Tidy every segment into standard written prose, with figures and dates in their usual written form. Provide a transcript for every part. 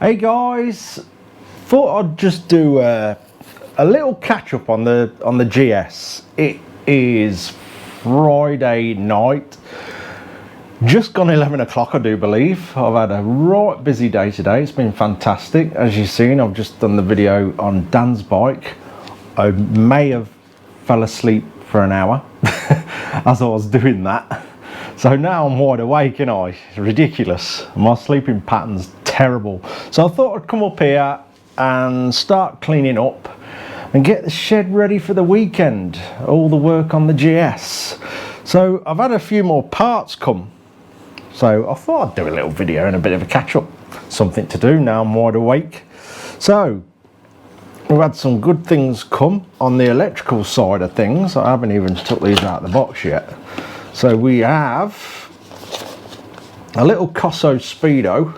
Hey guys, thought I'd just do a little catch up on the GS. It is Friday night, just gone 11 o'clock I do believe. I've had a right busy day today. It's been fantastic. As you've seen, I've just done the video on Dan's bike. I may have fell asleep for an hour as I was doing that. So now I'm wide awake, you know. It's ridiculous. My sleeping pattern's terrible. So I thought I'd come up here and start cleaning up and get the shed ready for the weekend. All the work on the GS. So I've had a few more parts come. So I thought I'd do a little video and a bit of a catch up. Something to do now I'm wide awake. So we've had some good things come on the electrical side of things. I haven't even took these out of the box yet. So we have a little Cosso Speedo.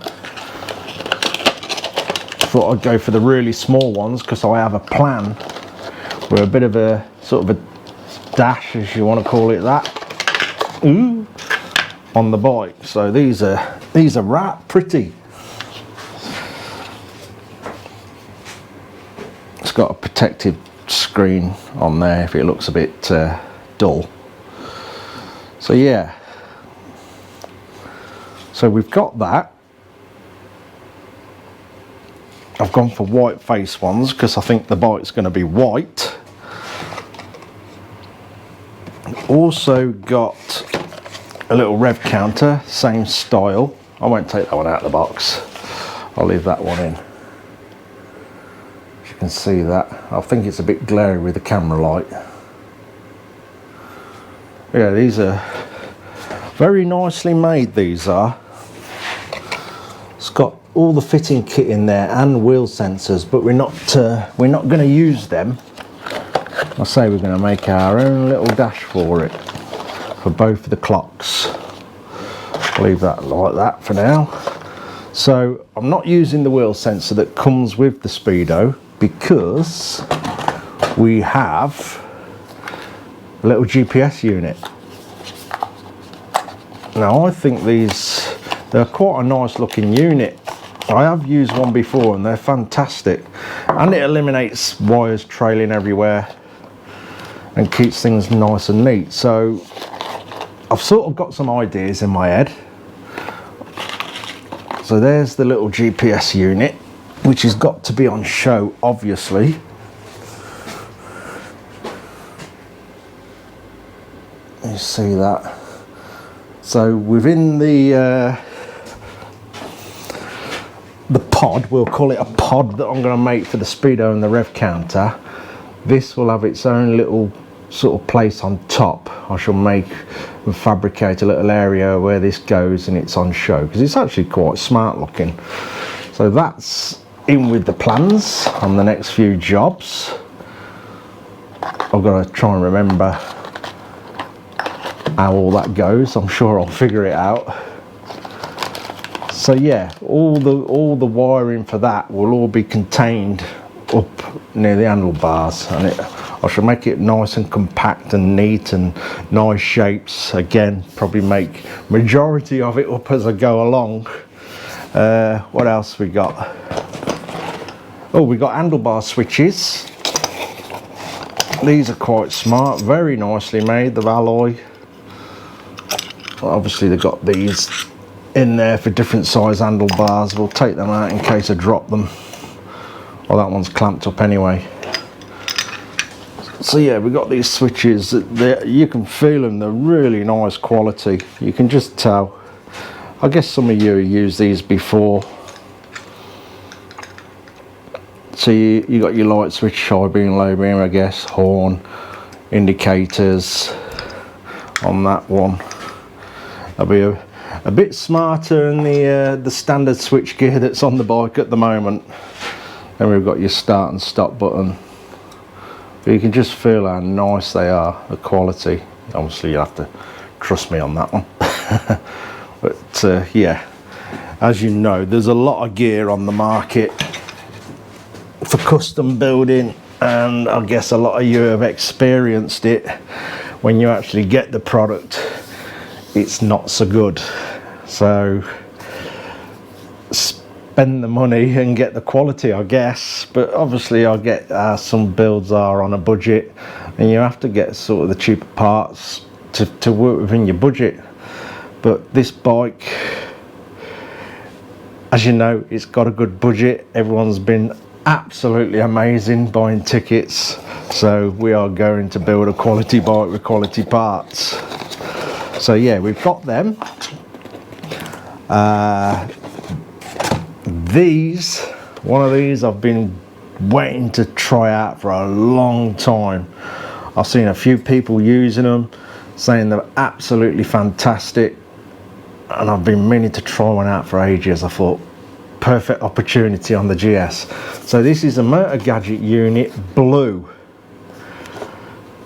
Thought I'd go for the really small ones because I have a plan with a bit of a sort of a dash, as you want to call it that, on the bike. So these are right pretty. It's got a protective screen on there if it looks a bit dull. So yeah, so we've got that. I've gone for white face ones because I think the bike's going to be white. Also got a little rev counter, same style. I won't take that one out of the box. I'll leave that one in. As you can see that, I think it's a bit glary with the camera light. Yeah, these are very nicely made, these are. It's got all the fitting kit in there and wheel sensors, but we're not going to use them. I say we're going to make our own little dash for it, for both of the clocks. I'll leave that like that for now. So I'm not using the wheel sensor that comes with the Speedo because we have a little GPS unit. Now I think they're quite a nice looking unit. I have used one before and they're fantastic, and it eliminates wires trailing everywhere and keeps things nice and neat. So I've sort of got some ideas in my head. So there's the little GPS unit, which has got to be on show obviously. You see that? So within the pod, we'll call it a pod that I'm going to make for the Speedo and the rev counter, this will have its own little sort of place on top. I shall make and fabricate a little area where this goes and it's on show because it's actually quite smart looking. So that's in with the plans on the next few jobs. I've got to try and remember how all that goes. I'm sure I'll figure it out. So yeah, all the wiring for that will all be contained up near the handlebars, and I shall make it nice and compact and neat and nice shapes. Again, probably make majority of it up as I go along. What else we got? Oh, we got handlebar switches. These are quite smart, very nicely made, the alloy. Obviously they've got these in there for different size handlebars. We'll take them out in case I drop them. Well, that one's clamped up anyway. So yeah, we've got these switches. You can feel them, they're really nice quality. You can just tell. I guess some of you have used these before. So you got your light switch, high beam, low beam, I guess, horn, indicators on that one. That'll be a bit smarter than the standard switch gear that's on the bike at the moment. Then we've got your start and stop button. But you can just feel how nice they are, the quality. Obviously you have to trust me on that one. But yeah, as you know, there's a lot of gear on the market for custom building, and I guess a lot of you have experienced it. When you actually get the product, it's not so good. So spend the money and get the quality, I guess. But obviously I get some builds are on a budget, and you have to get sort of the cheaper parts to work within your budget. But this bike, as you know, it's got a good budget. Everyone's been absolutely amazing buying tickets, so we are going to build a quality bike with quality parts. So yeah, we've got them. One of these I've been waiting to try out for a long time. I've seen a few people using them, saying they're absolutely fantastic, and I've been meaning to try one out for ages. I thought, perfect opportunity on the GS. So this is a Motogadget unit blue.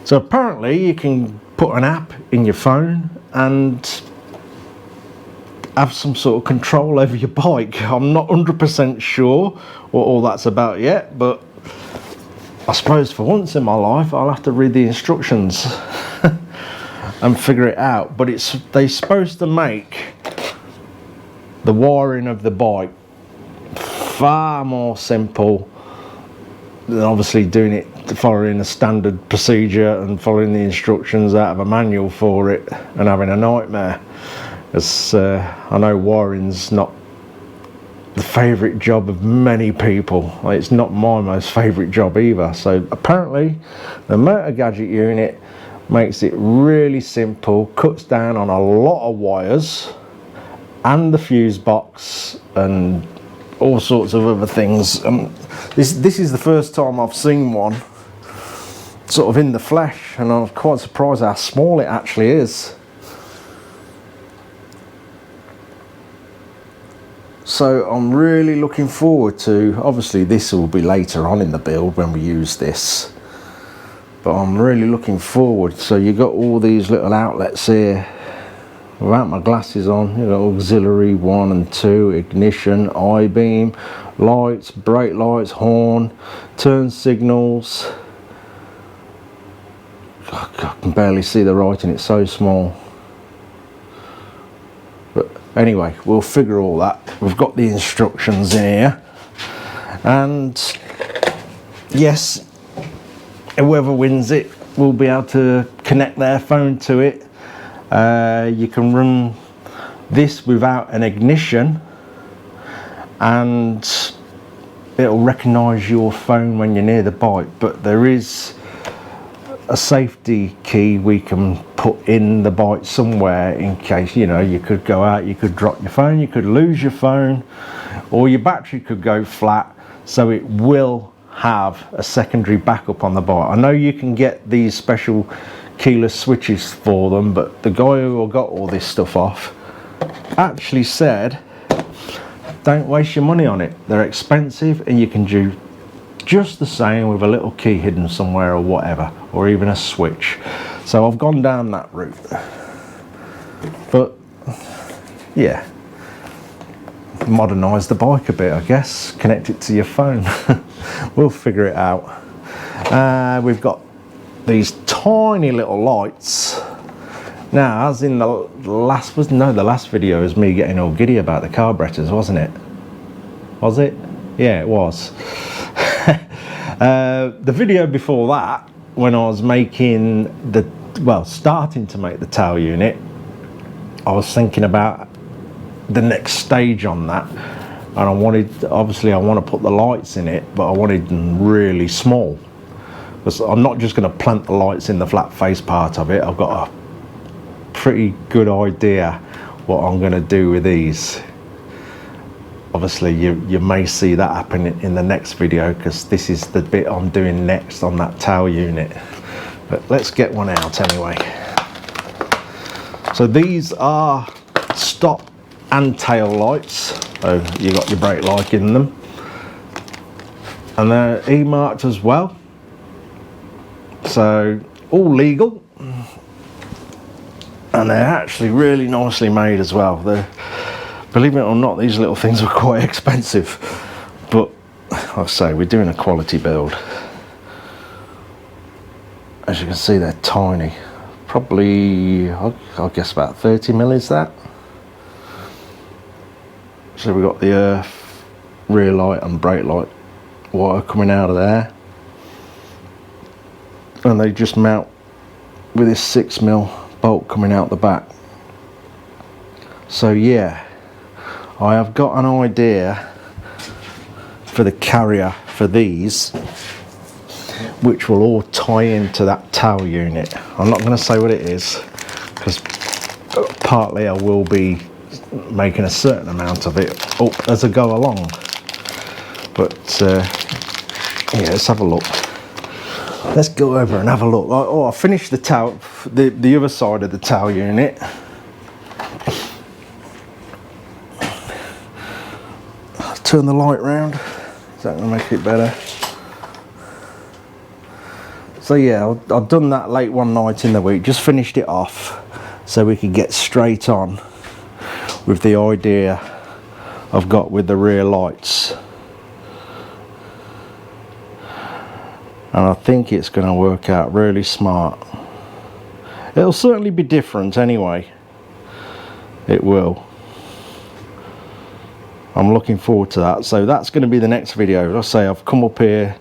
So apparently you can put an app in your phone and have some sort of control over your bike. I'm not 100% sure what all that's about yet, but I suppose for once in my life I'll have to read the instructions and figure it out. But they're supposed to make the wiring of the bike far more simple than obviously doing it, following a standard procedure and following the instructions out of a manual for it and having a nightmare. As I know wiring's not the favourite job of many people. It's not my most favourite job either. So apparently the Motogadget unit makes it really simple, cuts down on a lot of wires and the fuse box and all sorts of other things. This is the first time I've seen one sort of in the flesh, and I'm quite surprised how small it actually is. So I'm really looking forward to, obviously this will be later on in the build when we use this, but I'm really looking forward. So you got all these little outlets here. Without my glasses on, you got auxiliary 1 and 2, ignition, I-beam, lights, brake lights, horn, turn signals. I can barely see the writing, it's so small. But anyway, we'll figure all that. We've got the instructions in here, and yes, whoever wins it will be able to connect their phone to it. You can run this without an ignition, and it'll recognise your phone when you're near the bike, but there is a safety key we can put in the bike somewhere in case, you know, you could go out, you could drop your phone, you could lose your phone, or your battery could go flat, so it will have a secondary backup on the bike. I know you can get these special keyless switches for them, but the guy who I got all this stuff off actually said don't waste your money on it. They're expensive, and you can do just the same with a little key hidden somewhere or whatever, or even a switch. So I've gone down that route. But yeah, modernise the bike a bit, I guess, connect it to your phone. We'll figure it out. We've got these tiny little lights. Now, as in the last video was me getting all giddy about the carburetors, wasn't it? Was it? Yeah, it was. The video before that, when I was making starting to make the tail unit, I was thinking about the next stage on that, and I want to put the lights in it, but I wanted them really small. Because I'm not just going to plant the lights in the flat face part of it. I've got a pretty good idea what I'm going to do with these. Obviously you may see that happen in the next video, because this is the bit I'm doing next on that tail unit. But let's get one out anyway. So these are stop and tail lights. So you got your brake light in them, and they're E-marked as well. So all legal, and they're actually really nicely made as well. Believe it or not, these little things are quite expensive, but like I say, we're doing a quality build. As you can see, they're tiny, probably I'll guess about 30 mil is that. So we've got the earth rear light and brake light wire coming out of there, and they just mount with this 6mm bolt coming out the back. So yeah, I have got an idea for the carrier for these, which will all tie into that tow unit. I'm not going to say what it is, because partly I will be making a certain amount of it up as I go along. But yeah, let's have a look. Let's go over and have a look. Oh, I finished the tow, the other side of the tow unit. Turn the light round. Is that going to make it better? So yeah, I've done that late one night in the week, just finished it off so we could get straight on with the idea I've got with the rear lights. And I think it's going to work out really smart. It'll certainly be different anyway. It will. I'm looking forward to that. So that's going to be the next video. As I say, I've come up here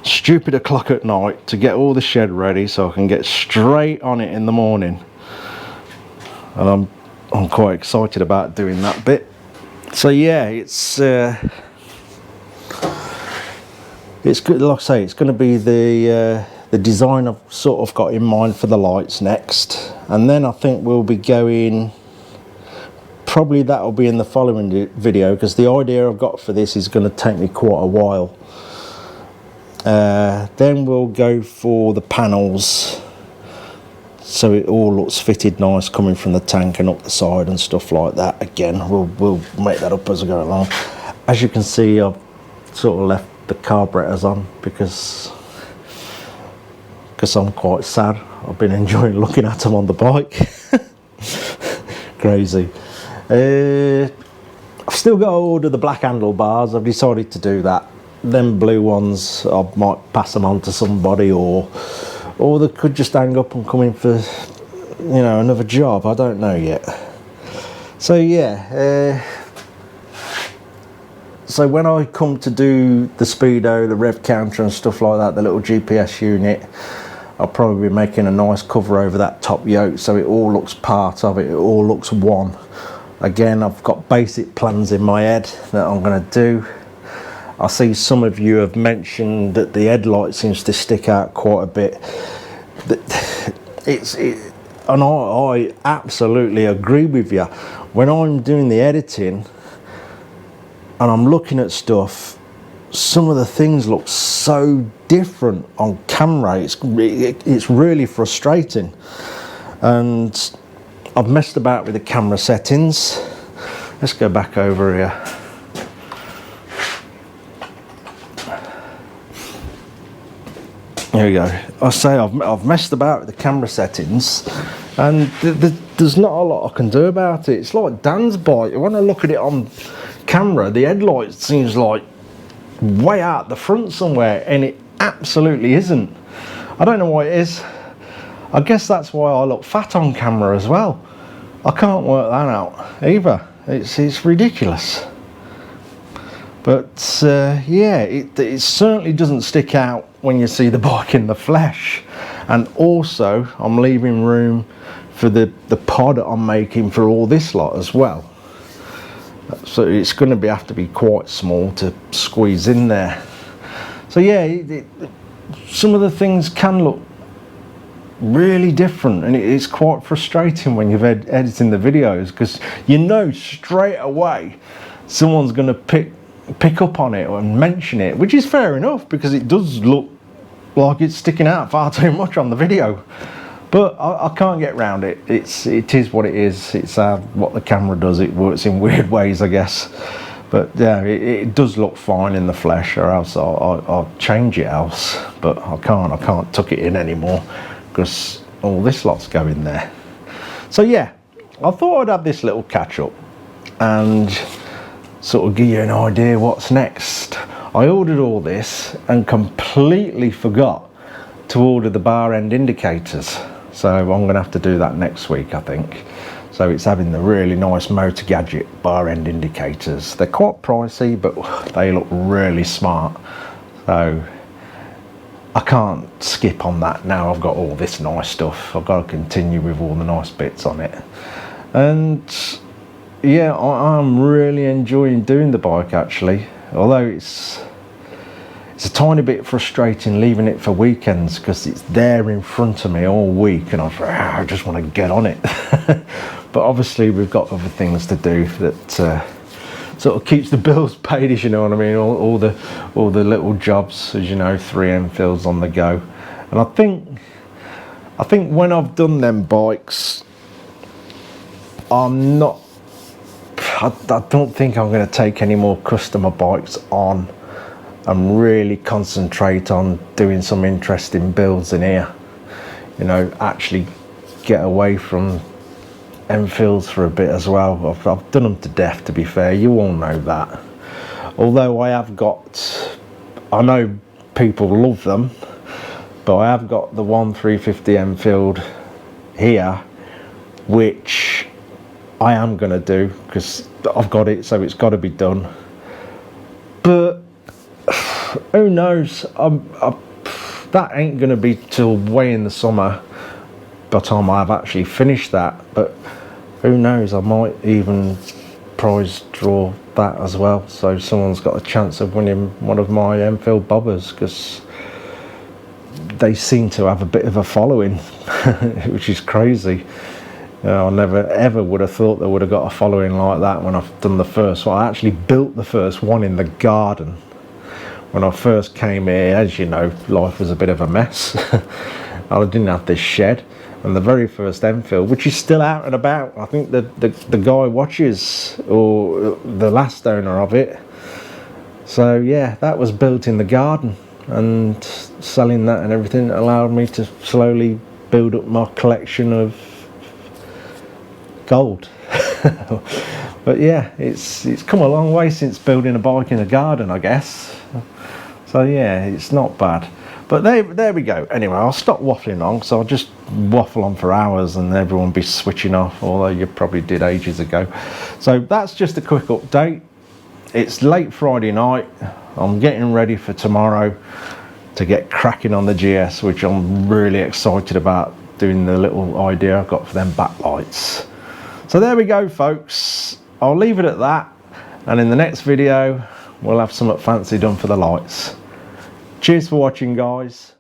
stupid o'clock at night to get all the shed ready so I can get straight on it in the morning, and I'm quite excited about doing that bit. So yeah, it's good. Like I say, it's going to be the design I've sort of got in mind for the lights next, and then I think we'll be going, probably that'll be in the following video, because the idea I've got for this is going to take me quite a while. Then we'll go for the panels, so it all looks fitted nice coming from the tank and up the side and stuff like that. Again, we'll make that up as I go along. As you can see, I've sort of left the carburetors on because I'm quite sad. I've been enjoying looking at them on the bike. Crazy. I've still got to order the black handlebars. I've decided to do that. Them blue ones, I might pass them on to somebody, or they could just hang up and come in for, you know, another job. I don't know yet. So yeah, so when I come to do the speedo, the rev counter and stuff like that, the little GPS unit, I'll probably be making a nice cover over that top yoke so it all looks part of it, it all looks one. Again, I've got basic plans in my head that I'm going to do. I see some of you have mentioned that the headlight seems to stick out quite a bit. And I absolutely agree with you. When I'm doing the editing and I'm looking at stuff, some of the things look so different on camera. It's really frustrating. And I've messed about with the camera settings. Let's go back over here. There we go. I say I've messed about with the camera settings, and there's not a lot I can do about it. It's like Dan's bike. When I look at it on camera, the headlight seems like way out the front somewhere, and it absolutely isn't. I don't know why it is. I guess that's why I look fat on camera as well. I can't work that out either. It's ridiculous. But yeah, it certainly doesn't stick out when you see the bike in the flesh. And also, I'm leaving room for the pod I'm making for all this lot as well. So it's going to have to be quite small to squeeze in there. So yeah, some of the things can look really different, and it's quite frustrating when you're editing the videos, because you know straight away someone's going to pick up on it and mention it, which is fair enough, because it does look like it's sticking out far too much on the video. But I can't get around it. It is what it is. It's what the camera does. It works in weird ways, I guess. But yeah, it does look fine in the flesh, or else I'll change it else. But I can't tuck it in anymore, because all this lot's going there. So yeah, I thought I'd have this little catch up and sort of give you an idea what's next. I ordered all this and completely forgot to order the bar end indicators. So I'm going to have to do that next week, I think. So it's having the really nice Motogadget bar end indicators. They're quite pricey, but they look really smart. So I can't skip on that now. I've got all this nice stuff. I've got to continue with all the nice bits on it. And yeah, I'm really enjoying doing the bike actually. Although it's a tiny bit frustrating leaving it for weekends because it's there in front of me all week and I just want to get on it. But obviously we've got other things to do that sort of keeps the bills paid, if you know what I mean. All the little jobs, as you know, 3 Enfields on the go. And I think when I've done them bikes, I don't think I'm going to take any more customer bikes on and really concentrate on doing some interesting builds in here. You know, actually get away from Enfields for a bit as well. I've done them to death, to be fair. You all know that. Although I know people love them, but I have got the 350 Enfield here, which I am going to do because I've got it, so it's got to be done. But who knows? That ain't going to be till way in the summer by the time I've actually finished that. But who knows? I might even prize draw that as well, so someone's got a chance of winning one of my Enfield bobbers, because they seem to have a bit of a following, which is crazy. I never ever would have thought they would have got a following like that when I've done the first one. I actually built the first one in the garden when I first came here. As you know, life was a bit of a mess. I didn't have this shed, and the very first Enfield, which is still out and about, I think the guy watches, or the last owner of it. So yeah, that was built in the garden, and selling that and everything allowed me to slowly build up my collection of gold. But yeah, it's come a long way since building a bike in a garden, I guess. So yeah, it's not bad. But there we go. Anyway, I'll stop waffling on, so I'll just waffle on for hours and everyone be switching off, although you probably did ages ago. So that's just a quick update. It's late Friday night. I'm getting ready for tomorrow to get cracking on the GS, which I'm really excited about, doing the little idea I've got for them backlights. So there we go, folks. I'll leave it at that, and in the next video we'll have something fancy done for the lights. Cheers for watching, guys.